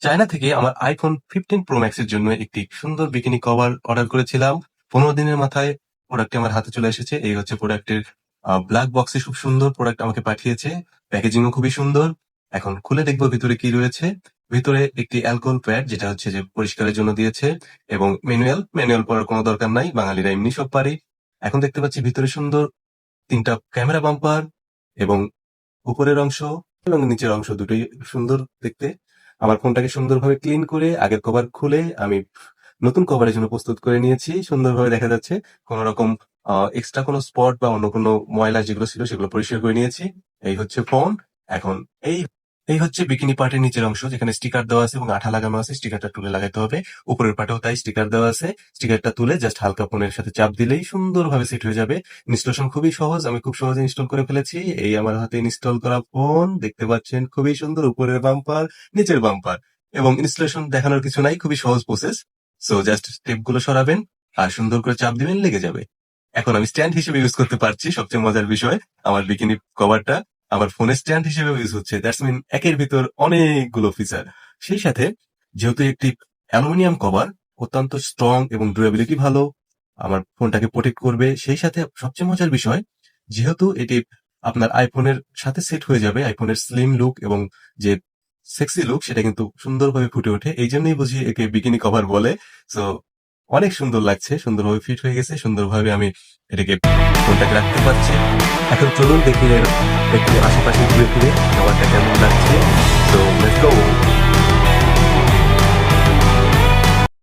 China থেকে আমার iPhone 15 Pro Max এর জন্য একটি সুন্দর বিকিনি কভার অর্ডার করেছিলাম। ১৫ দিনের মাথায় প্রোডাক্টটি আমার হাতে চলে এসেছে। এই হচ্ছে প্রোডাক্টের ব্ল্যাক বক্সে খুব সুন্দর প্রোডাক্ট আমাকে পাঠিয়েছে। প্যাকেজিংও খুবই সুন্দর। এখন খুলে দেখব ভিতরে কি রয়েছে। ভিতরে একটি অ্যালকোহল প্যাড যেটা হচ্ছে যে পরিষ্কারের জন্য দিয়েছে এবং ম্যানুয়াল পড়ার কোনো দরকার নাই। বাঙালিরা এমনি সব পারি। এখন দেখতে পাচ্ছি ভিতরে সুন্দর ৩ টা ক্যামেরা বাম্পার এবং উপরের অংশ এবং নিচের অংশ দুটোই সুন্দর দেখতে। আমার ফোনটাকে সুন্দরভাবে ক্লিন করে আগের কভার খুলে আমি নতুন কভারের জন্য প্রস্তুত করে নিয়েছি। সুন্দরভাবে দেখা যাচ্ছে। কোন রকম এক্সট্রা কোনো স্পট বা অন্য কোনো ময়লা যেগুলো ছিল সেগুলো পরিষ্কার করে নিয়েছি। এই হচ্ছে ফোন। এখন এই এই হচ্ছে বিকিনি পার্টের নিচের অংশ যেখানে স্টিকার দেওয়া আছে এবং আঠা লাগানো আছে। স্টিকারটা তুলে লাগাতে হবে। উপরের পার্টেও তাই স্টিকার দেওয়া আছে। স্টিকারটা তুলে জাস্ট হালকা ফোনের সাথে চাপ দিলেই সুন্দরভাবে সেট হয়ে যাবে। ইনস্টলেশন খুবই সহজ। আমি খুব সহজে ইনস্টল করে ফেলেছি। এই আমার হাতে ইনস্টল করা ফোন। দেখতে পাচ্ছেন খুবই সুন্দর উপরের বাম্পার, নিচের বাম্পার এবং ইনস্টলেশন দেখানোর কিছু নাই। খুবই সহজ প্রসেস। সো জাস্ট স্টেপগুলো সরাবেন আর সুন্দর করে চাপ দিবেন লেগে যাবে। এখন আমি স্ট্যান্ড হিসেবে ইউজ করতে পারছি। সবচেয়ে মজার বিষয় আমার বিকিনি কভারটা আমার ফোনের স্ট্যান্ড হিসেবে ইউজ হচ্ছে। দ্যাটস মিন একের ভিতর অনেকগুলো ফিচার। সেই সাথে যেহেতু একটি অ্যালুমিনিয়াম কভার অত্যন্ত স্ট্রং এবং ডিউরেবিলিটি ভালো। আমার ফোনটাকে প্রোটেক্ট করবে। সেই সাথে সবচেয়ে মজার বিষয় যেহেতু এটি আপনার আইফোনের সাথে সেট হয়ে যাবে, আইফোনের স্লিম লুক এবং যে সেক্সি লুক সেটা কিন্তু সুন্দরভাবে ফুটে ওঠে। এই জন্যই বুঝি একে বিকিনি কভার বলে। সো অনেক সুন্দর লাগছে, সুন্দরভাবে ফিট হয়ে গেছে, সুন্দরভাবে আমি এটাকে ফোনটাকে রাখতে পারছি। এখন চলুন দেখি এর একটু আশেপাশে ঘুরে ফিরে কভারটা কেমন লাগছে। So let's go.